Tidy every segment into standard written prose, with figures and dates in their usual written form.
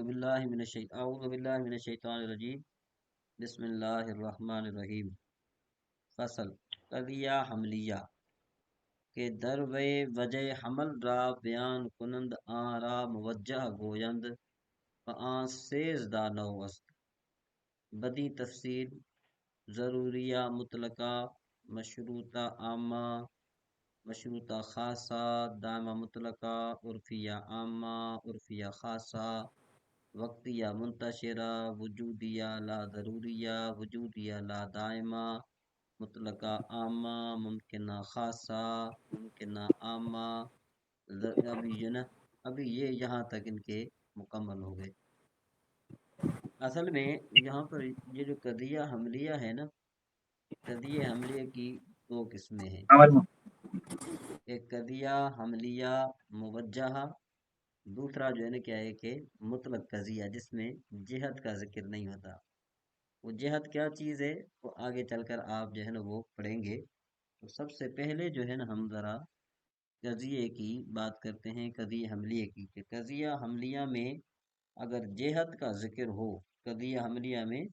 اعوذ باللہ من الشیطان الرجیم بسم اللہ الرحمن الرحیم فصل قضیہ حملیہ کے دروے وجہ حمل را بیان کنند آن را موجہ گویند و آن سیز دا نو است بدی تفصیل ضروریہ مطلقہ مشروطہ عامہ مشروطہ خاصہ دائمہ مطلقہ عرفیہ عامہ عرفیہ خاصہ وقتیہ منتشرہ وجودیہ لا ضروریہ وجودیہ لا دائمہ مطلقہ عامہ ممکنہ خاصہ ممکنہ عامہ ابھی یہ یہاں تک ان کے مکمل ہو گئے۔ اصل میں یہاں پر یہ جو قضیہ حملیہ ہے نا، قضیہ حملیہ کی دو قسمیں ہیں، ایک قضیہ حملیہ موجہہ، دوسرا جو ہے نا کیا ہے کہ مطلق قضیہ جس میں جہت کا ذکر نہیں ہوتا۔ وہ جہت کیا چیز ہے وہ آگے چل کر آپ جو ہے نا وہ پڑھیں گے۔ تو سب سے پہلے جو ہے نا ہم ذرا قضیے کی بات کرتے ہیں، قضیہ حملیہ کی، کہ قضیہ حملیہ میں اگر جہت کا ذکر ہو، قضیہ حملیہ میں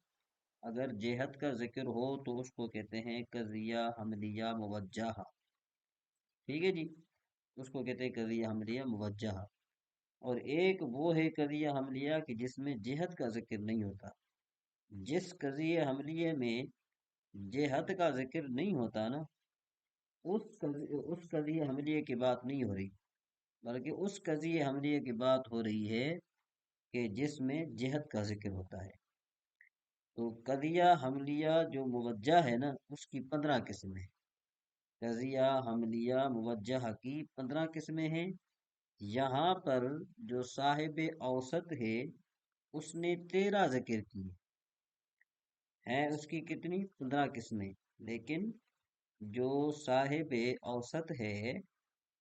اگر جہت کا ذکر ہو تو اس کو کہتے ہیں قضیہ حملیہ موجہہ، ٹھیک ہے جی، اس کو کہتے ہیں قضیہ حملیہ موجہہ۔ اور ایک وہ ہے قضیہ حملیہ کہ جس میں جہت کا ذکر نہیں ہوتا۔ جس قضیہ حملیہ میں جہت کا ذکر نہیں ہوتا نا، اس قضیہ حملیہ کی بات نہیں ہو رہی، بلکہ اس قضیہ حملیہ کی بات ہو رہی ہے کہ جس میں جہت کا ذکر ہوتا ہے۔ تو قضیہ حملیہ جو موجہ ہے نا اس کی 15 قسمیں ہیں۔ قضیہ حملیہ موجہ کی 15 قسمیں ہیں۔ یہاں پر جو صاحب اوسط ہے اس نے 13 ذکر کی ہیں، اس کی کتنی 15 قسمیں، لیکن جو صاحب اوسط ہے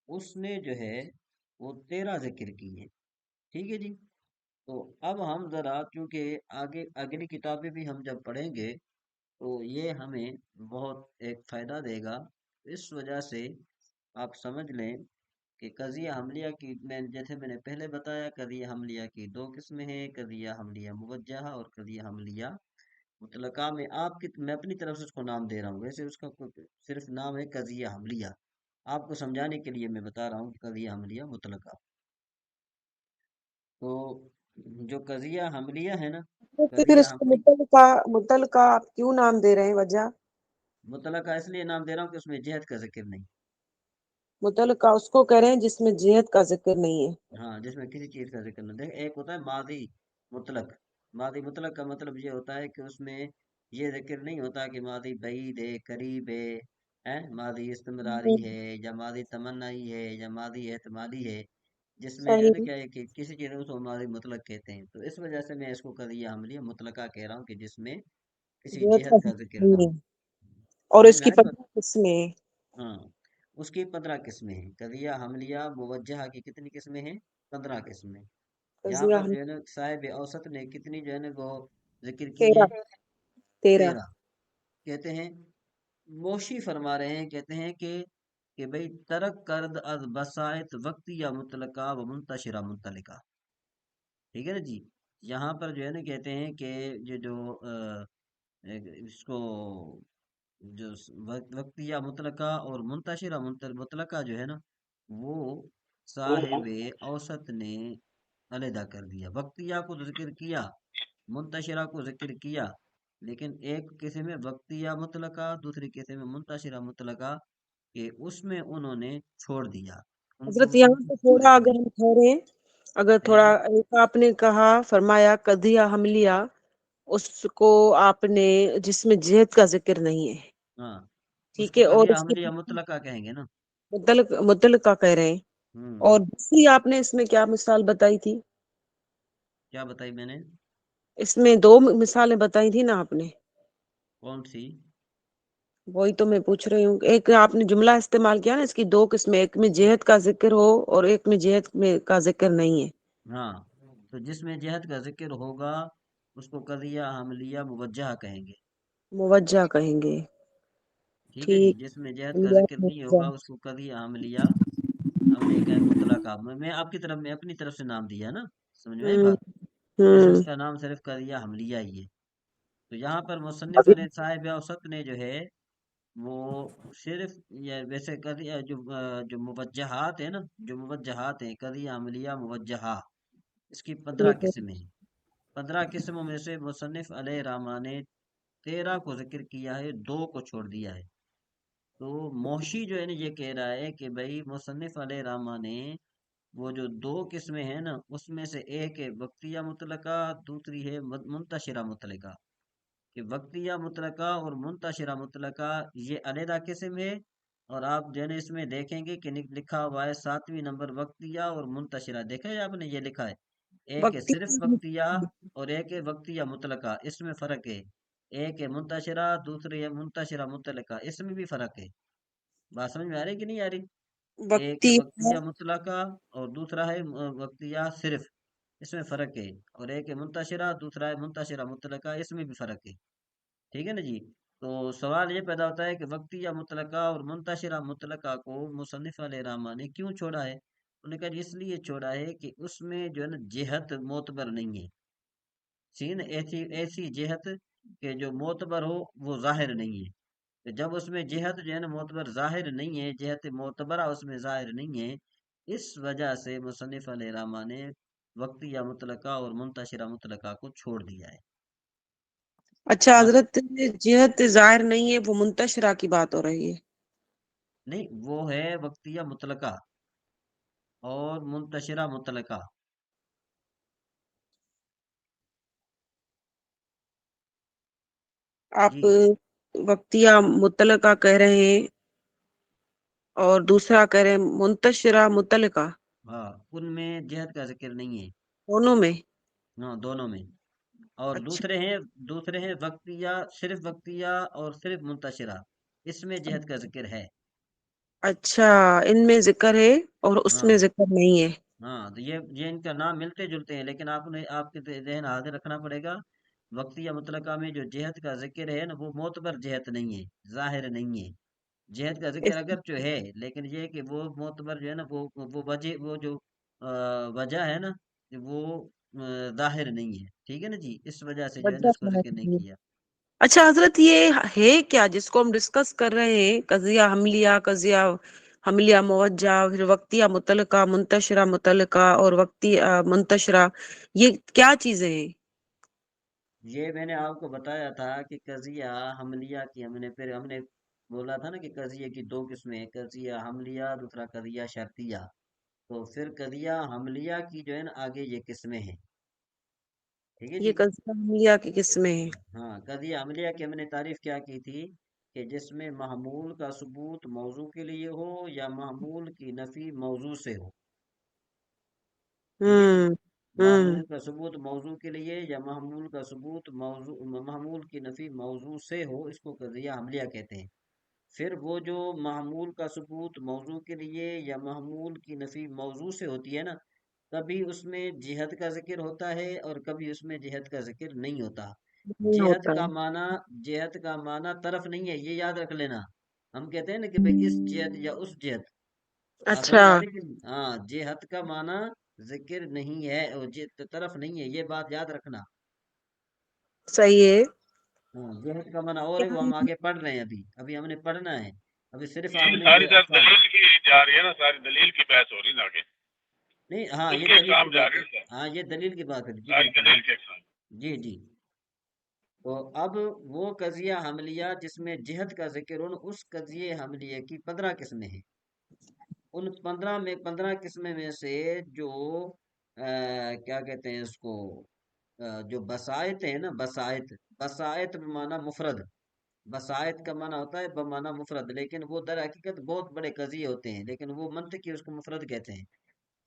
اس نے جو ہے وہ 13 ذکر کی ہیں، ٹھیک ہے جی۔ تو اب ہم ذرا چونکہ آگے اگلی کتابیں بھی ہم جب پڑھیں گے تو یہ ہمیں بہت ایک فائدہ دے گا، اس وجہ سے آپ سمجھ لیں کہ قضیہ حملیہ کی جیسے میں نے پہلے بتایا قضیہ حملیہ کی دو قسمیں ہیں، قضیہ حملیہ موجہہ اور قضیہ حملیہ مطلقہ۔ میں میں اپنی طرف سے اس کو نام دے رہا ہوں، ویسے اس کا صرف نام ہے قضیہ حملیہ، آپ کو سمجھانے کے لیے میں بتا رہا ہوں کہ قضیہ حملیہ مطلقہ۔ تو جو قضیہ حملیہ ہے نا، تو پھر قضیہ اس کو متعلقہ آپ کیوں نام دے رہے ہیں؟ وجہ مطلقہ اس لیے نام دے رہا ہوں کہ اس میں جہت کا ذکر نہیں، متعلقہ اس کو کہہ رہے ہیں جس میں جہت کا ذکر نہیں ہے۔ ہاں جس میں کسی چیز کا ذکر نہیں۔ دیکھ ایک ہوتا ہے ماضی مطلق، ماضی مطلق کا مطلب یہ ہوتا ہے کہ اس میں یہ ذکر نہیں ہوتا کہ ماضی بعید ہے قریب ہے، ماضی استمراری ہے یا ماضی تمنائی ہے یا ماضی احتمالی ہے، جس میں جو ہے نا صحیح، کیا ہے کہ کسی چیز کو ماضی مطلق کہتے ہیں۔ تو اس وجہ سے میں اس کو قضیہ حملیہ مطلقہ کہہ رہا ہوں کہ جس میں کسی جہت کا جہت کا ذکر ذکر نہ نہیں ہو۔ ہے، اور سمجھ اس میں کی آئے بات؟ 15 قسمیں ہیں۔ ہاں اس کی 15 قسمیں ہیں۔ قضیہ حملیہ موجہہ کی کتنی قسمیں ہیں؟ 15 قسمیں۔ یہاں قضیہ پر ہم جو ہے نا صاحب اوسط نے کتنی جو ہے نا وہ ذکر کی 13 ہیں؟ 13 13 کہتے ہیں۔ موشی فرما رہے ہیں، کہتے ہیں کہ بھئی ترک کرد از بسائط وقتی یا مطلقہ و منتشرہ منطلقہ، ٹھیک ہے نا جی۔ یہاں پر جو ہے نا کہتے ہیں کہ یہ جو اس کو جو وقتیہ مطلقہ اور منتشرہ مطلقہ جو ہے نا وہ صاحب اوسط نے علیحدہ کر دیا۔ وقتیہ کو ذکر کیا، منتشرہ کو ذکر کیا، لیکن ایک قسم میں وقتیہ مطلقہ دوسری قسم میں منتشرہ مطلقہ کہ اس میں انہوں نے چھوڑ دیا، ان حضرت کو یہاں پہ تھوڑا ذکر اگر ہم ٹھہریں، اگر ہے تھوڑا جی۔ ایک آپ نے کہا فرمایا قضیہ حملیہ، اس کو آپ نے جس میں جہت کا ذکر نہیں ہے، ہاں اس ٹھیک کو ہے، اور قضیہ اس کی حملیہ مطلقہ کہیں گے نا۔ متعلقہ کہہ رہے ہیں۔ ہوں اور دوسری آپ نے اس میں کیا مثال بتائی تھی؟ کیا بتائی میں نے؟ اس میں 2 مثالیں بتائی تھی نا آپ نے، کون سی؟ وہی تو میں پوچھ رہی ہوں۔ ایک آپ نے جملہ استعمال کیا نا، اس کی 2 قسمیں، ایک میں جہت کا ذکر ہو اور ایک میں جہت کا ذکر نہیں ہے۔ ہاں تو جس میں جہت کا ذکر ہوگا اس کو قضیہ حملیہ موجہہ کہیں گے، موجہ کہیں گے، ٹھیک ہے جی۔ ٹھیک۔ جس میں جہت کا ذکر نہیں موجہ، ہوگا اس کو قضیہ حملیہ کہیں مطلقہ۔ میں آپ کی طرف میں اپنی طرف سے نام دیا نا، سمجھ میں آئی ہوں، بات؟ اس کا نام صرف قضیہ حملیہ ہی ہے۔ تو یہاں پر مصنف نے صاحب اوسط نے جو ہے وہ صرف ویسے قضیہ جو موجہات ہیں نا، جو موجہات ہیں قضیہ عملیہ موجہہ، اس کی 15 قسمیں ہیں۔ 15 قسموں میں سے مصنف علیہ رحمٰ نے 13 کو ذکر کیا ہے، 2 کو چھوڑ دیا ہے۔ تو موشی جو ہے نا یہ کہہ رہا ہے کہ بھائی مصنف علیہ رحمٰ نے وہ جو 2 قسمیں ہیں نا، اس میں سے ایک ہے وقتیہ مطلقہ، دوسری ہے منتشرہ مطلقہ۔ کہ وقتیہ مطلقہ اور منتشرہ مطلقہ یہ علیحدہ قسم ہے، اور آپ جو ہے نا اس میں دیکھیں گے کہ لکھا ہوا ہے 7ویں نمبر وقتیہ اور منتشرہ، دیکھا ہے آپ نے یہ لکھا ہے، ایک ہے وقتی صرف وقتیہ اور ایک ہے وقتیہ مطلقہ، اس میں فرق ہے۔ ایک ہے منتشرہ، دوسری ہے منتشرہ مطلقہ، اس میں بھی فرق ہے۔ بات سمجھ میں آ رہی کہ نہیں آ رہی؟ ایک ہے وقتی وقتیہ مطلقہ اور دوسرا ہے وقتیہ صرف، اس میں فرق ہے۔ اور ایک ہے منتشرہ، دوسرا ہے منتشرہ مطلقہ، اس میں بھی فرق ہے۔ ٹھیک ہے نا جی؟ تو سوال یہ پیدا ہوتا ہے کہ وقتیہ مطلقہ اور منتشرہ مطلقہ کو مصنف علیہ رحمٰ نے کیوں چھوڑا ہے؟ انہوں نے کہا جی اس لیے چھوڑا ہے کہ اس میں جو ہے نا جہت معتبر نہیں ہے، سین ایسی ایسی جہت کہ جو معتبر ہو وہ ظاہر نہیں ہے۔ کہ جب اس میں جہت جو ہے نا معتبر ظاہر نہیں ہے، جہت معتبرہ اس میں ظاہر نہیں ہے، اس وجہ سے مصنف علیہ رحمٰ نے وقتیہ مطلقہ اور منتشرہ مطلقہ کو چھوڑ دیا ہے۔ اچھا بس حضرت، جہت ظاہر نہیں ہے وہ منتشرہ کی بات ہو رہی ہے؟ نہیں، وہ ہے وقتیہ مطلقہ اور منتشرہ مطلقہ۔ آپ جی وقتیہ مطلقہ کہہ رہے ہیں اور دوسرا کہہ رہے ہیں منتشرہ مطلقہ، ہاں، ان میں جہت کا ذکر نہیں ہے، دونوں میں؟ ہاں دونوں میں۔ اور اچھا دوسرے ہیں وقتیہ، صرف وقتیہ اور صرف منتشرہ، اس میں جہت کا ذکر ہے۔ اچھا، ان میں ذکر ہے اور اس ہاں میں ذکر نہیں ہے؟ ہاں، تو یہ ان کا نام ملتے جلتے ہیں، لیکن آپ کے ذہن حاضر رکھنا پڑے گا، وقتیہ مطلقہ میں جو جہت کا ذکر ہے نا وہ معتبر جہت نہیں ہے، ظاہر نہیں ہے۔ جہت کا ذکر اس اگر جو ہے، لیکن یہ کہ وہ معتبر جو ہے نا وہ وجہ، وہ جو وجہ ہے نا وہ ظاہر نہیں ہے۔ ٹھیک ہے نا جی؟ اس وجہ سے جو ہے نا وجہ اس کو ذکر نہیں نہیں ہے۔ کیا۔ اچھا حضرت، یہ ہے کیا جس کو ہم ڈسکس کر رہے ہیں؟ قضیہ حملیہ، قضیہ حملیہ موجہ، پھر وقتیہ متعلقہ، منتشرہ متعلقہ اور وقتی منتشرہ، یہ کیا چیزیں ہیں؟ یہ میں نے آپ کو بتایا تھا کہ قضیہ حملیہ کی ہم نے بولا تھا نا کہ قضیہ کی 2 قسمیں ہیں، قضیہ حملیہ، دوسرا قضیہ شرطیہ۔ تو پھر قضیہ حملیہ کی جو ہے نا آگے یہ قسمیں ہیں۔ ٹھیک ہے یہ جی؟ قضیہ حملیہ کی قسمیں ہیں؟ ہاں، قضیہ عملیہ کی ہم نے تعریف کیا کی تھی کہ جس میں محمول کا ثبوت موضوع کے لیے ہو یا محمول کی نفی موضوع سے ہو۔ ٹھیک ہے جی؟ ہوں ہوں محمول کا ثبوت موضوع کے لیے یا محمول کا ثبوت محمول کی نفی موضوع سے ہو، اس کو قضیہ عملیہ کہتے ہیں۔ پھر وہ جو محمول کا ثبوت موضوع کے لیے یا محمول کی نفی موضوع سے ہوتی ہے نا، کبھی اس میں جہت کا ذکر ہوتا ہے اور کبھی اس میں جہت کا ذکر نہیں ہوتا۔ نہیں جہت ہوتا کا ہے۔ معنی جہت کا معنی طرف نہیں ہے، یہ یاد رکھ لینا۔ ہم کہتے ہیں نا کہ بھئی اس جہت یا اس جہت، بات سمجھ اچھا، میں آ رہی کہ نہیں؟ ہاں، جہت کا معنی ذکر نہیں ہے اور جہت طرف نہیں ہے، یہ بات یاد رکھنا۔ صحیح ہے۔ ہاں، جہت کا معنی اور ہے، وہ ہم آگے پڑھ رہے ہیں، ابھی ہم نے پڑھنا ہے۔ ابھی صرف آپ دلیل نے جو ساری ہے سر الفاظ، دلیل کی جا رہی ہے نا، ساری دلیل کی بحث ہو رہی ہے نا آگے، نہیں ہاں اس یہ کے دلیل کی اقسام جا بات رہے ہے، ہیں سر، ہاں یہ دلیل کی بات ہے جی ساری بالکل۔ دلیل کے اقسام۔ جی جی۔ تو اب وہ قضیہ حملیہ جس میں جہت کا ذکر ہو، اس قضیہ حملیہ کی 15 قسمیں ہیں۔ ان 15 قسمیں میں سے جو کیا کہتے ہیں اس کو، جو بسائط ہیں نا، بسائط بمعنی مفرد، بسائط کا معنی ہوتا ہے بمعنی مفرد، لیکن وہ در حقیقت بہت بڑے قضیے ہوتے ہیں، لیکن وہ منطقی اس کو مفرد کہتے ہیں۔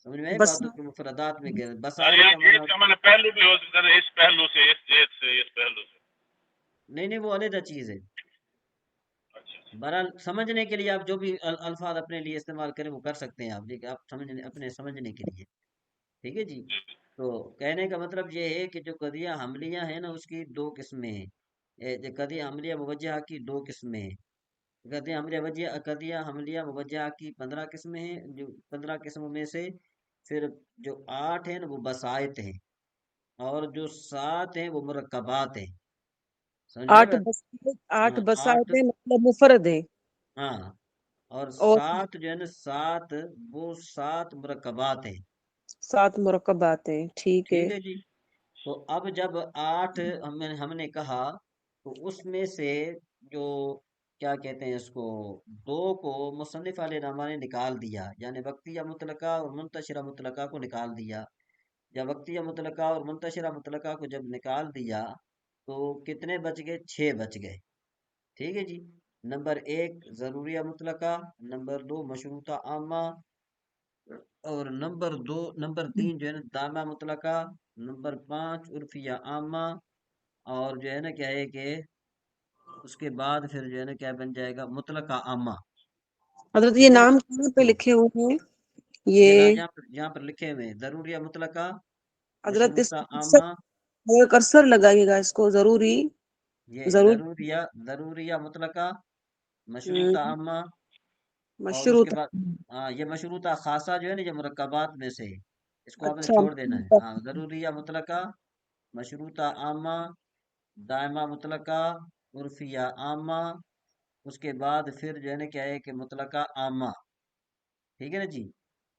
سمجھ میں آئی بس باتوں کے مفردات میں گئے سر بسائط یہاں کا معنی جیت کا میں نے پہلو بھی ہو سکتا ہے، اس پہلو سے، اس جیت سے، اس پہلو سے۔ نہیں نہیں، وہ علیحدہ چیز ہے۔ اچھا اچھا، بہرحال سمجھنے کے لیے آپ جو بھی الفاظ اپنے لیے استعمال کریں وہ کر سکتے ہیں آپ، لیکن آپ سمجھنے، اپنے سمجھنے کے لیے۔ ٹھیک ہے جی؟ تو کہنے کا مطلب یہ ہے کہ جو قضیہ حملیہ ہے نا اس کی 2 قسمیں ہیں۔ جو قضیہ حملیہ موجہہ کی 2 قسمیں ہیں۔ قضیہ حملیہ موجہہ کی 15 قسمیں ہیں، جو 15 قسموں میں سے پھر جو 8 ہیں نا وہ بسائط ہیں۔ اور جو 7 ہیں وہ مرکبات ہیں. سمجھ میں آئی 8 بات؟ آٹھ ہاں، بسائط 8. ہیں مطلب مفرد ہے. ہاں، اور اور 7 جو ہے نا 7 وہ 7 مرکبات ہیں. 7 مرکبات ہیں. ٹھیک ہے. ٹھیک ہے جی. تو اب جب 8 ہم نے کہا تو اس میں سے جو کیا کہتے ہیں اس کو 2 کو مصنف علیہ رحمٰ نے نکال دیا، یعنی وقتیہ مطلقہ اور منتشرہ مطلقہ کو نکال دیا. یا وقتیہ مطلقہ اور منتشرہ مطلقہ کو جب نکال دیا تو کتنے بچ گئے؟ 6 بچ گئے. ٹھیک ہے جی. نمبر 1 ضروریہ مطلقہ، نمبر 2 مشروطہ عامہ، اور نمبر 3 جو ہے نا دامہ مطلقہ، نمبر 5 عرفیہ عامہ، اور جو ہے نا کیا ہے کہ اس کے بعد پھر جو ہے نا کیا بن جائے گا؟ مطلقہ عامہ. حضرت یہ ٹھیک ہے نا؟ نام کہاں پہ ہاں، لکھے ہوئے ہیں یہ نا یہ؟ یہاں پر لکھے ہوئے ہیں ضروریہ مطلقہ، حضرت اس مشروطہ پہ عامہ. کرسر لگائیے گا اس کو ضروری. یہ ضرور. ضروریہ مطلقہ، مشروطہ ہم، عامہ، اور اس کے مشروط. بعد ہاں یہ مشروطہ خاصہ جو ہے نا یہ مرکبات میں سے ہے. اس کو آپ نے اچھا. چھوڑ دینا ہے. ہاں، ضروریہ مطلقہ، مشروطہ عامہ، دائمہ مطلقہ، عرفیہ عامہ، اس کے بعد پھر جو ہے نا کیا ہے کہ مطلقہ عامہ. ٹھیک ہے نا جی.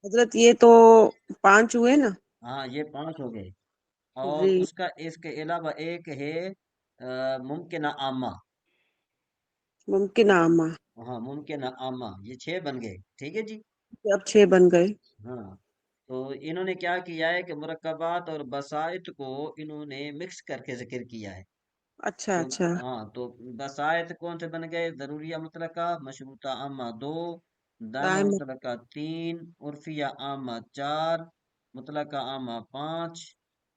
حضرت یہ تو 5 ہوئے نا. ہاں، یہ 5 ہو گئے. اور جی. اس کے علاوہ ایک ہے ممکنہ عامہ. ممکن عامہ. ہاں، ممکنہ عامہ، یہ 6 بن گئے. ٹھیک ہے جی. اب 6 بن گئے. ہاں، تو انہوں نے کیا کیا ہے کہ مرکبات اور بسائط کو انہوں نے مکس کر کے ذکر کیا ہے. اچھا تو اچھا. ہاں، تو بسائط کون سے بن گئے؟ ضروریہ مطلقہ، مشروطہ عامہ 2، دائمہ دائم. مطلقہ 3، عرفیہ عامہ 4، مطلقہ عامہ 5،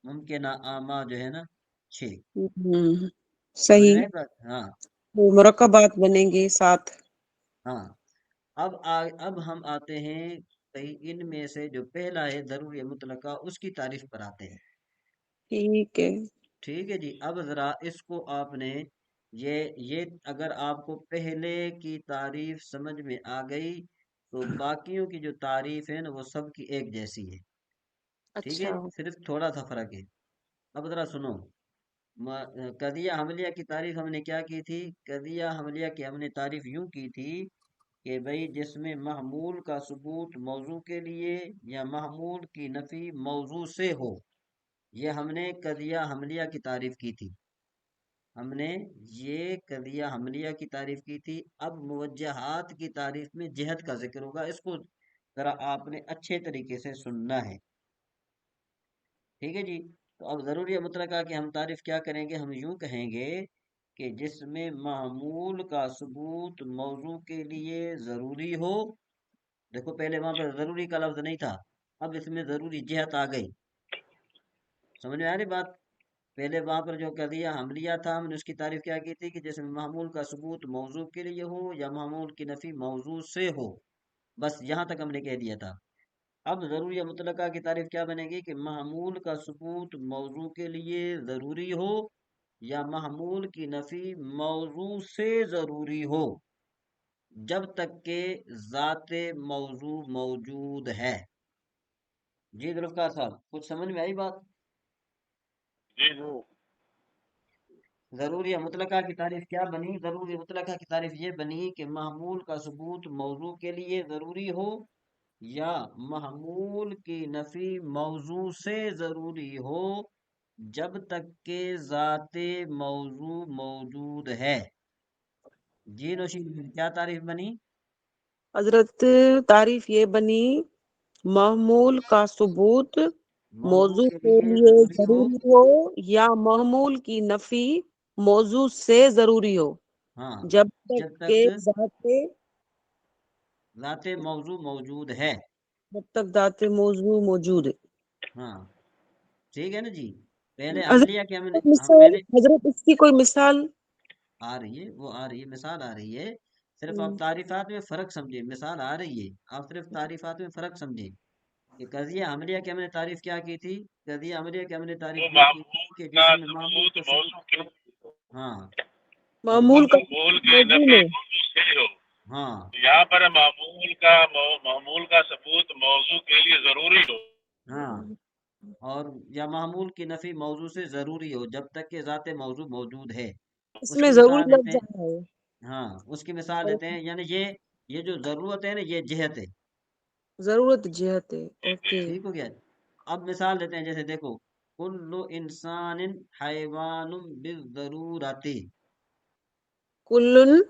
ممکنہ عامہ جو ہے نا 6. سمجھ میں صحیح. آئی بات؟ ہاں. وہ مرکبات بنیں گے 7. ہاں، اب ہم آتے ہیں ان میں سے جو پہلا ہے ضروری مطلقہ، اس کی تعریف پر آتے ہیں. ٹھیک ہے. ٹھیک ہے جی. اب ذرا اس کو آپ نے یہ اگر آپ کو پہلے کی تعریف سمجھ میں آ گئی تو باقیوں کی جو تعریف ہے نا وہ سب کی ایک جیسی ہے. ٹھیک ہے، اچھا. صرف تھوڑا سا فرق ہے. اب ذرا سنو. قضیہ حملیہ کی تعریف ہم نے کیا کی تھی؟ قضیہ حملیہ کی ہم نے تعریف یوں کی تھی کہ بھئی جس میں محمول کا ثبوت موضوع کے لیے یا محمول کی نفی موضوع سے ہو، یہ ہم نے قضیہ حملیہ کی تعریف کی تھی. ہم نے یہ قضیہ حملیہ کی تعریف کی تھی. اب موجہات کی تعریف میں جہت کا ذکر ہوگا. اس کو ذرا آپ نے اچھے طریقے سے سننا ہے. ٹھیک ہے جی. تو اب ضروری مطلقہ کہ ہم تعریف کیا کریں گے؟ ہم یوں کہیں گے کہ جس میں معمول کا ثبوت موضوع کے لیے ضروری ہو. دیکھو پہلے وہاں پر ضروری کا لفظ نہیں تھا، اب اس میں ضروری جہت آ گئی. سمجھ میں آ رہی بات؟ پہلے وہاں پر جو قضیہ حملیہ تھا ہم نے اس کی تعریف کیا کی تھی کہ جس میں معمول کا ثبوت موضوع کے لیے ہو یا معمول کی نفی موضوع سے ہو. بس یہاں تک ہم نے کہہ دیا تھا. اب ضروری مطلقہ کی تعریف کیا بنے گی کہ معمول کا ثبوت موضوع کے لیے ضروری ہو یا معمول کی نفی موضوع سے ضروری ہو، جب تک کہ ذات موضوع موجود ہے. جی ذوالفقار صاحب، کچھ سمجھ میں آئی بات؟ جی جی. ضروری مطلقہ کی تعریف کیا بنی؟ ضروری مطلقہ کی تعریف یہ بنی کہ محمول کا ثبوت موضوع کے لیے ضروری ہو یا محمول کی نفی موضوع سے ضروری ہو، جب تک کہ ذات موضوع موجود ہے. جی نوشین، کیا تعریف بنی؟ حضرت تعریف یہ بنی محمول کا ثبوت موضوع کے کے لیے لیے ہو. ضروری ہو یا محمول کی نفی موضوع سے ضروری ہو، ہاں، جب جب تک تک کہ ذات موضوع موجود ہے. ذات موضوع موجود ہے. ہاں، ٹھیک ہے نا جی. پہلے حضرت حملیہ کے ہم مثال، پہلے حضرت اس کی کوئی مثال؟ آ رہی ہے، وہ آ رہی ہے، مثال آ رہی ہے. صرف آپ ہم، تعریفات میں فرق سمجھیں. مثال آ رہی ہے، آپ صرف تعریفات میں فرق سمجھیں. کہ قضیہ حملیہ کی ہم نے تعریف کیا کی تھی؟ قضیہ حملیہ کی ہم نے تعریف وہ یہ کی تھی معمول کہ کا جس میں معمول ثبوت کا ثبوت. موضوع کے ہاں، معمول کا معمول کی موضوع نفی میں. موضوع سے ہو. ہاں، یہاں پر معمول کا ثبوت موضوع کے لیے ضروری ہو. ہاں، اور یا معمول کی نفی موضوع سے ضروری ہو جب تک کہ ذات موضوع موجود ہے. اس اس میں کی ضروری مثال لفظ دیتے ہیں. آیا ہے. ہاں اس کی مثال دیتے ہیں، یعنی یہ جو ضرورت ہے نا یہ جہت ہے. ضرورت جہت ہے. اوکے. ٹھیک ہو گیا. اب مثال دیتے ہیں، جیسے دیکھو کل انسان حیوان بالضرورت. کل کل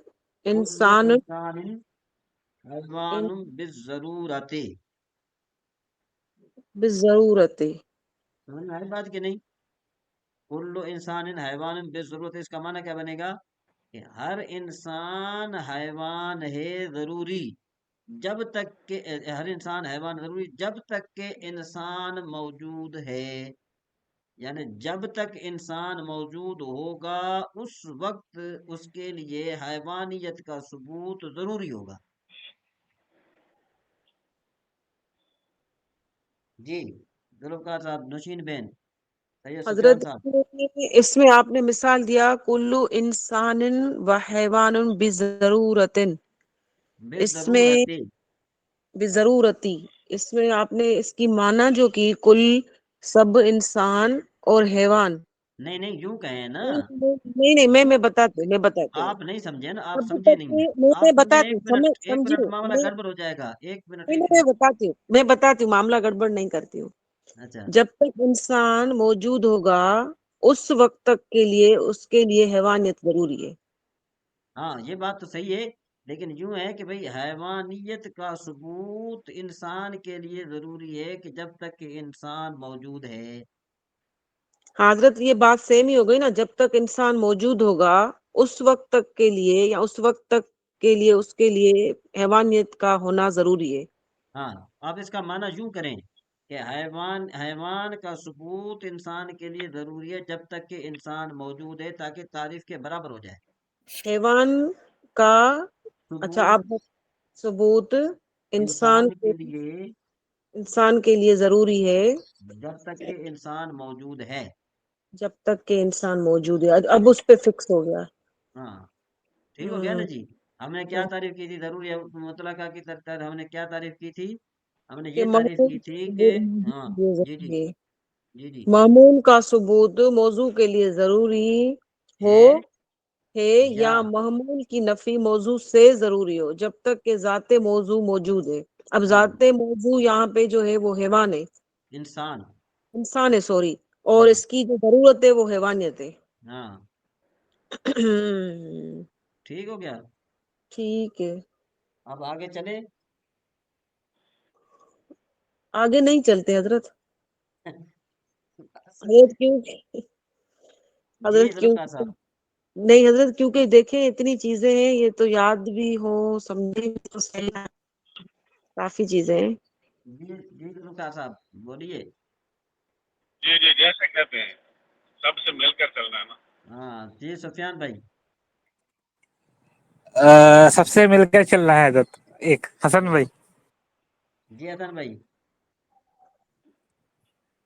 انسان انسان حیوان بالضرورت. بضرورت. سمجھ میں آئی بات کہ نہیں؟ کل انسان حیوان بالضرورت، اس کا معنی کیا بنے گا کہ ہر انسان حیوان ہے ضروری جب تک کہ ہر انسان حیوان ضروری جب تک کہ انسان موجود ہے. یعنی جب تک انسان موجود ہوگا اس وقت اس کے لیے حیوانیت کا ثبوت ضروری ہوگا. جی ذوالفقار صاحب، نوشین بین، سید سفیان حضرت صاحب. اس میں آپ نے مثال دیا کلو انسان و حیوان بضرورت. اس میں بالضرورت. بضرورتی، اس میں آپ نے اس کی معنی جو کی کل سب انسان اور حیوان. نہیں نہیں یوں کہیں نا. نہیں نہیں میں بتاتی ہوں. آپ نہیں سمجھے نا، آپ جب سمجھے تک نہیں. میں آپ سمجھے، بتاتی ہوں، ایک منٹ سمجھیے. معاملہ گڑبڑ ہو جائے گا. ایک منٹ نہیں ایک میں منٹ. بتاتی ہوں معاملہ گڑبڑ نہیں کرتی ہوں. اچھا جب تک انسان موجود ہوگا اس وقت تک کے لیے اس کے لیے حیوانیت ضروری ہے. ہاں یہ بات تو صحیح ہے، لیکن یوں ہے کہ بھئی حیوانیت کا ثبوت انسان کے لیے ضروری ہے کہ جب تک کہ انسان موجود ہے. حضرت یہ بات سیم ہی ہو گئی نا، جب تک انسان موجود ہوگا اس وقت تک کے لیے یا اس وقت تک کے لیے اس کے لیے حیوانیت کا ہونا ضروری ہے. ہاں آپ اس کا معنی یوں کریں کہ حیوان کا ثبوت انسان کے لیے ضروری ہے جب تک کہ انسان موجود ہے، تاکہ تعریف کے برابر ہو جائے. حیوان کا اچھا آپ ثبوت ثبوت انسان کے لیے انسان کے لیے ضروری ہے جب تک کہ انسان موجود ہے. جب تک کہ انسان موجود ہے. اب اس پہ فکس ہو گیا. ہاں ٹھیک ہو گیا نا جی. ہم نے کیا ہم، تعریف کی تھی ضروری مطلقہ کی ہم نے کیا تعریف کی تھی؟ ہم نے کہ یہ تعریف معمول کی تھی کے کہ لیے ہاں. جی جی ضروری ہے. جی جی معمول کا ثبوت موضوع کے لیے ضروری ہو ہے ہے یا معمول کی نفی موضوع سے ضروری ہو جب تک کہ ذات موضوع موجود ہے. اب ہاں ذات موضوع یہاں پہ جو ہے وہ حیوان ہے، انسان. انسان ہے، سوری. اور ہاں اس کی جو ضرورت ہے وہ حیوانیت ہے. ہاں ٹھیک ہو گیا. ٹھیک ہے. اب آگے چلے. آگے نہیں چلتے حضرت. حضرت کیوں جی حضرت کیوں ذوالفقار صاحب. نہیں حضرت، کیونکہ دیکھیں اتنی چیزیں ہیں، یہ تو یاد بھی ہو سمجھے بھی تو صحیح ہے. کافی چیزیں ہیں. جی جی ذوالفقار صاحب بولیے. جی جی جیسے کہتے ہیں سب سے مل کر چلنا ہے نا. ہاں جی سفیان بھائی. سب سے مل کر چل رہا ہے حضرت. ایک حسن بھائی. جی حسن بھائی.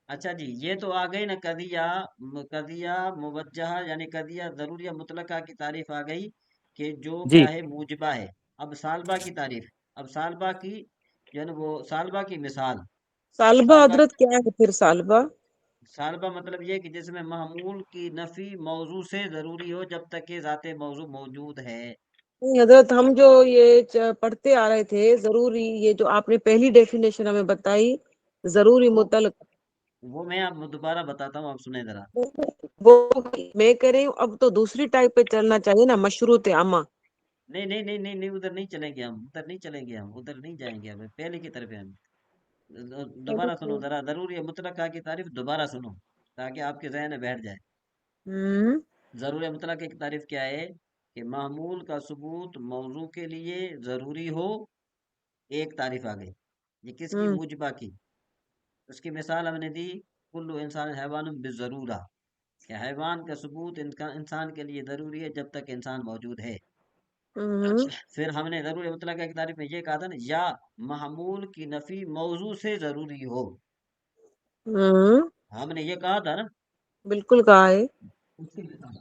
اچھا جی یہ تو آ گئی نا قضیہ موجہ، یعنی قضیہ ضروریہ مطلقہ کی تعریف آ گئی کہ جو جی کیا ہے موجبہ ہے. اب سالبہ کی تعریف. اب سالبہ کی یعنی وہ سالبہ کی مثال. سالبہ سالبہ حضرت کیا ہے پھر سالبہ؟ سالبہ مطلب یہ کہ جس میں محمول کی نفی موضوع سے ضروری ہو جب تک کہ ذات موضوع موجود ہے. نہیں حضرت، ہم جو یہ پڑھتے آ رہے تھے ضروری، یہ جو آپ نے پہلی ڈیفینیشن ہمیں بتائی ضروری وہ متعلق، وہ میں آپ دوبارہ بتاتا ہوں، آپ سنیں ذرا. وہ میں کہہ رہی ہوں اب تو دوسری ٹائپ پہ چلنا چاہیے نا، مشروط عامہ. نہیں نہیں نہیں نہیں نہیں ادھر نہیں چلیں گے ہم، ادھر نہیں چلیں گے ہم، ادھر نہیں جائیں گے ہم، پہلے کی طرف ہیں ہم. دوبارہ سنو ذرا، ضروری مطلقہ کی تعریف دوبارہ سنو تاکہ آپ کے ذہن میں بیٹھ جائے. ہوں ضروری مطلقہ کی تعریف کیا ہے کہ معمول کا ثبوت موضوع کے لیے ضروری ہو. ایک تعریف آ گئی، یہ کس کی؟ ہوں موجبہ کی. اس کی مثال ہم نے دی کلو انسان حیوان بالضرورہ، کہ حیوان کا ثبوت انسان کے لیے ضروری ہے جب تک انسان موجود ہے. ہوں پھر ہم نے ضروری مطلقہ کی تعریف میں یہ کہا تھا نا، یا محمول کی نفی موضوع سے ضروری ہو. ہوں ہم نے یہ کہا تھا نا. بالکل کہا ہے. اس کی مثال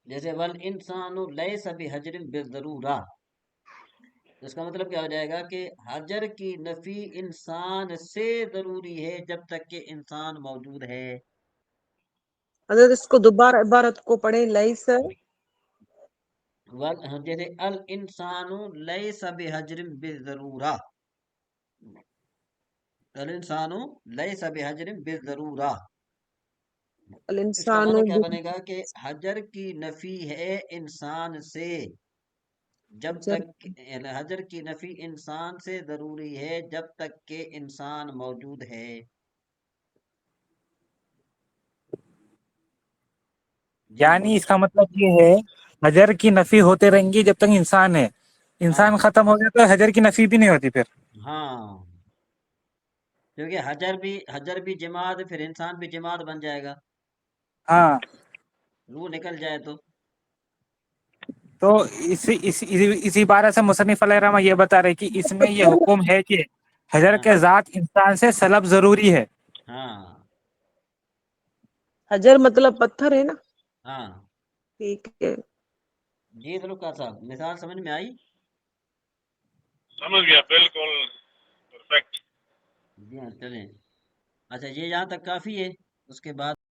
جیسے ول انسان لیس بحجر بالضرورہ، اس کا مطلب کیا ہو جائے گا کہ حجر کی نفی انسان سے ضروری ہے جب تک کہ انسان موجود ہے. حضرت اس کو دوبارہ عبارت کو پڑھیں. لیس جیسے الانسان لیس بحجر بالضرورہ، الانسان لیس بحجر بالضرورہ. اس کا الانسان معنی کیا بنے گا کہ حجر کی نفی ہے انسان سے جب تک، حجر کی نفی انسان سے ضروری ہے جب تک کہ انسان موجود ہے. جی یعنی اس کا مطلب یہ ہے حجر کی نفی ہوتے رہیں گی جب تک انسان ہے، ہاں انسان ختم ہو گیا تو حجر کی نفی بھی نہیں ہوتی پھر. ہاں، کیونکہ حجر بھی جماعت، پھر انسان بھی جماعت بن جائے گا، ہاں روح نکل جائے تو. تو اسی بارے سے مصنف علیہ الرحمہ یہ بتا رہے کہ اس میں یہ حکم ہے کہ حجر ہاں کے ذات انسان سے سلب ضروری ہے. ہاں حجر مطلب پتھر ہے نا. ہاں. ٹھیک ہے. جی ذوالفقار صاحب، مثال سمجھ میں آئی؟ سمجھ گیا، بالکل پرفیکٹ. جی ہاں چلیں. اچھا یہ یہاں تک کافی ہے، اس کے بعد